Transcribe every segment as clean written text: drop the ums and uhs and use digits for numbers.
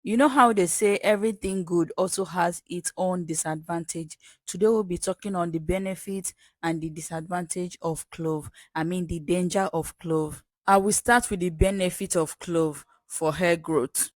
You know how they say everything good also has its own disadvantage. Today we'll be talking on the benefits and the disadvantage of clove. I mean the danger of clove. I will start with the benefit of clove for hair growth.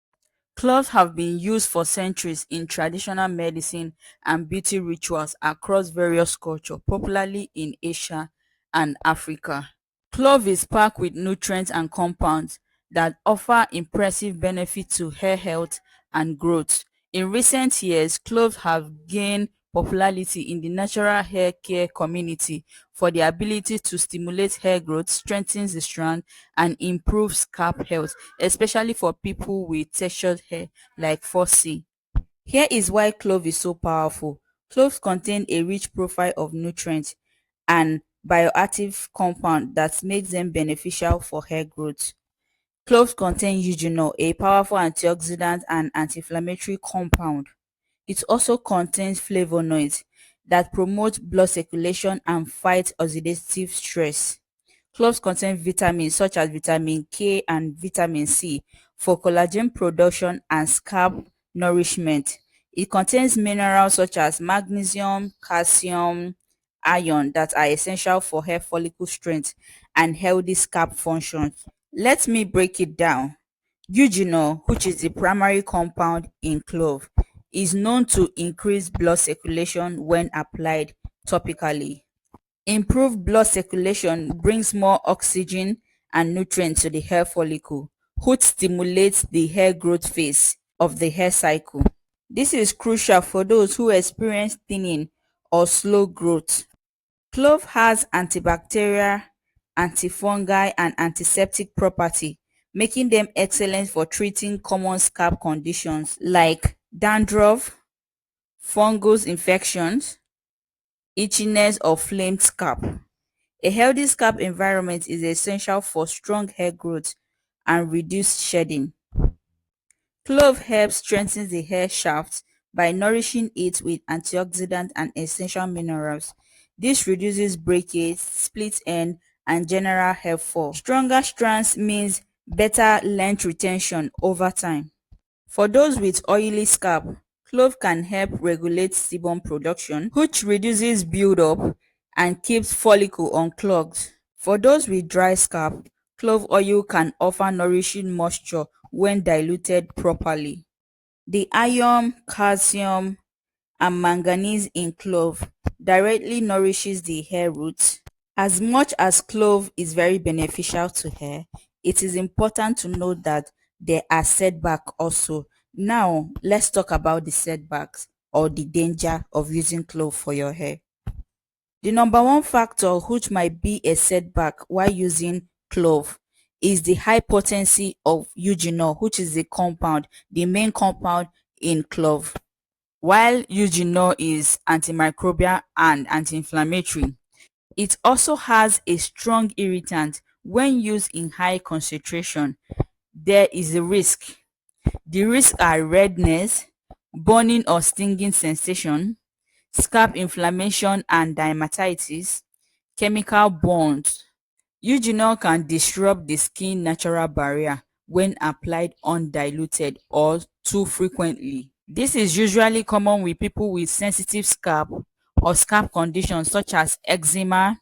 Cloves have been used for centuries in traditional medicine and beauty rituals across various cultures, popularly in Asia and Africa. Clove is packed with nutrients and compounds that offer impressive benefits to hair health and growth. In recent years, cloves have gained popularity in the natural hair care community for their ability to stimulate hair growth, strengthen the strand, and improve scalp health, especially for people with textured hair like 4C. Here is why clove is so powerful. Cloves contain a rich profile of nutrients and bioactive compound that makes them beneficial for hair growth. Cloves contain eugenol, a powerful antioxidant and anti-inflammatory compound. It also contains flavonoids that promote blood circulation and fight oxidative stress. Cloves contain vitamins such as vitamin K and vitamin C for collagen production and scalp nourishment. It contains minerals such as magnesium, calcium, iron that are essential for hair follicle strength and healthy scalp function. Let me break it down. Eugenol, which is the primary compound in clove, is known to increase blood circulation when applied topically. Improved blood circulation brings more oxygen and nutrients to the hair follicle, which stimulates the hair growth phase of the hair cycle. This is crucial for those who experience thinning or slow growth. Clove has antibacterial, antifungal, and antiseptic property, making them excellent for treating common scalp conditions like dandruff, fungus infections, itchiness, or flamed scalp. A healthy scalp environment is essential for strong hair growth and reduced shedding. Clove helps strengthen the hair shaft by nourishing it with antioxidants and essential minerals. This reduces breakage, split end, and general hair fall. Stronger strands means better length retention over time. For those with oily scalp, clove can help regulate sebum production, which reduces buildup and keeps follicle unclogged. For those with dry scalp, clove oil can offer nourishing moisture when diluted properly. The iron, calcium, and manganese in clove directly nourishes the hair roots. As much as clove is very beneficial to hair, it is important to note that there are setbacks also. Now, let's talk about the setbacks or the danger of using clove for your hair. The number one factor which might be a setback while using clove is the high potency of eugenol, which is the main compound in clove. While eugenol is antimicrobial and anti-inflammatory, it also has a strong irritant. When used in high concentration, there is a risk. The risks are redness, burning or stinging sensation, scalp inflammation and dermatitis, chemical burns. Eugenol can disrupt the skin natural barrier when applied undiluted or too frequently. This is usually common with people with sensitive scalp or scalp conditions such as eczema,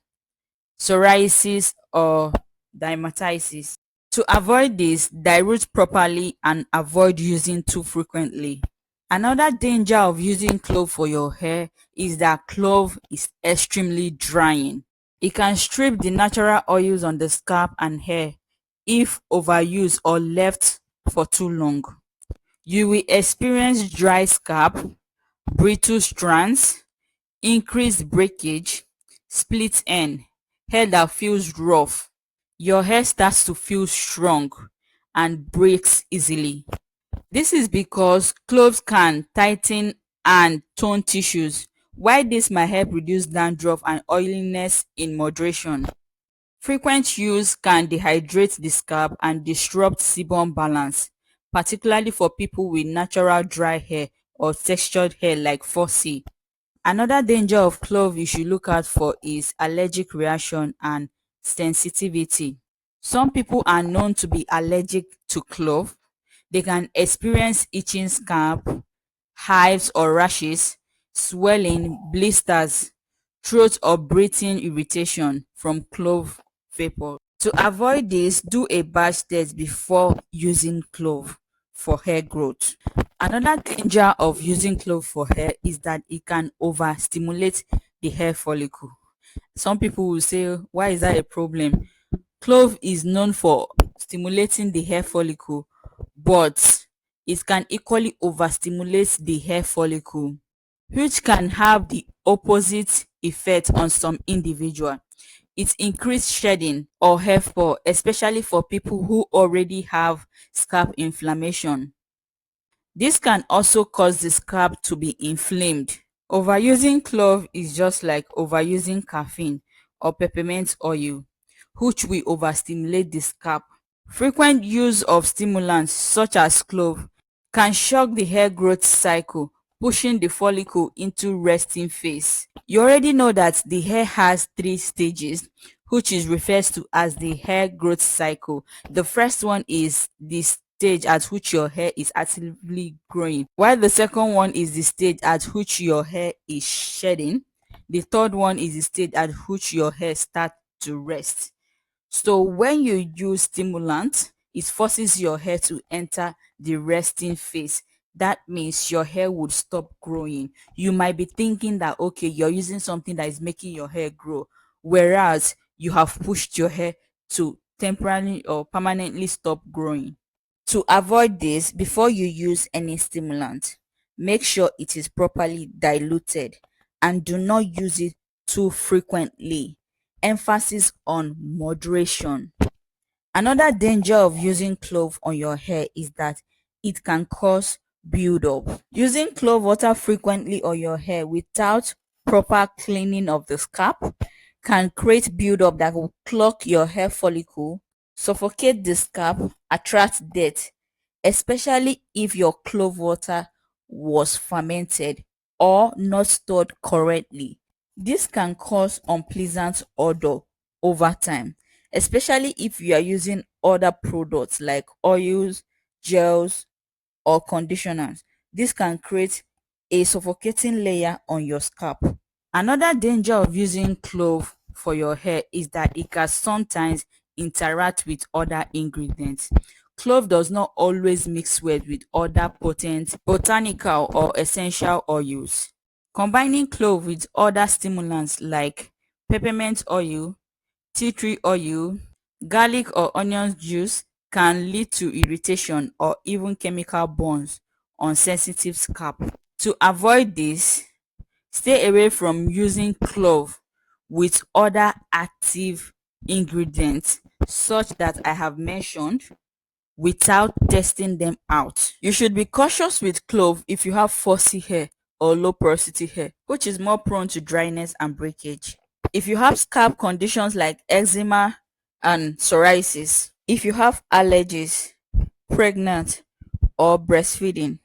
psoriasis, or dermatitis. To avoid this, dilute properly and avoid using too frequently. Another danger of using clove for your hair is that clove is extremely drying. It can strip the natural oils on the scalp and hair if overused or left for too long. You will experience dry scalp, brittle strands, increased breakage, split end, hair that feels rough. Your hair starts to feel strong and breaks easily. This is because cloves can tighten and tone tissues, while this might help reduce dandruff and oiliness in moderation. Frequent use can dehydrate the scalp and disrupt sebum balance, particularly for people with natural dry hair or textured hair like 4C. Another danger of clove you should look out for is allergic reaction and sensitivity. Some people are known to be allergic to clove. They can experience itching scalp, hives or rashes, swelling, blisters, throat or breathing irritation from clove vapor. To avoid this, do a batch test before using clove for hair growth. Another danger of using clove for hair is that it can overstimulate the hair follicle. Some people will say, why is that a problem? Clove is known for stimulating the hair follicle, but it can equally overstimulate the hair follicle, which can have the opposite effect on some individual. It increased shedding or hair fall, especially for people who already have scalp inflammation. This can also cause the scalp to be inflamed. Overusing clove is just like overusing caffeine or peppermint oil, which will overstimulate the scalp. Frequent use of stimulants such as clove can shock the hair growth cycle, pushing the follicle into resting phase. You already know that the hair has three stages, which is referred to as the hair growth cycle. The first one is the stage at which your hair is actively growing, while the second one is the stage at which your hair is shedding. The third one is the stage at which your hair starts to rest. So when you use stimulant, it forces your hair to enter the resting phase. That means your hair would stop growing. You might be thinking that, okay, you're using something that is making your hair grow, whereas you have pushed your hair to temporarily or permanently stop growing. To avoid this, before you use any stimulant, make sure it is properly diluted and do not use it too frequently. Emphasis on moderation. Another danger of using clove on your hair is that it can cause buildup. Using clove water frequently on your hair without proper cleaning of the scalp can create buildup that will clog your hair follicle, suffocate the scalp, attract death, especially if your clove water was fermented or not stored correctly. This can cause unpleasant odor over time, especially if you are using other products like oils, gels, or conditioners. This can create a suffocating layer on your scalp. Another danger of using clove for your hair is that it can sometimes interact with other ingredients. Clove does not always mix well with other potent botanical or essential oils. Combining clove with other stimulants like peppermint oil, tea tree oil, garlic or onion juice can lead to irritation or even chemical burns on sensitive scalp. To avoid this, stay away from using clove with other active ingredients such that I have mentioned without testing them out. You should be cautious with clove if you have fussy hair or low porosity hair, which is more prone to dryness and breakage. If you have scalp conditions like eczema and psoriasis, if you have allergies, pregnant, or breastfeeding,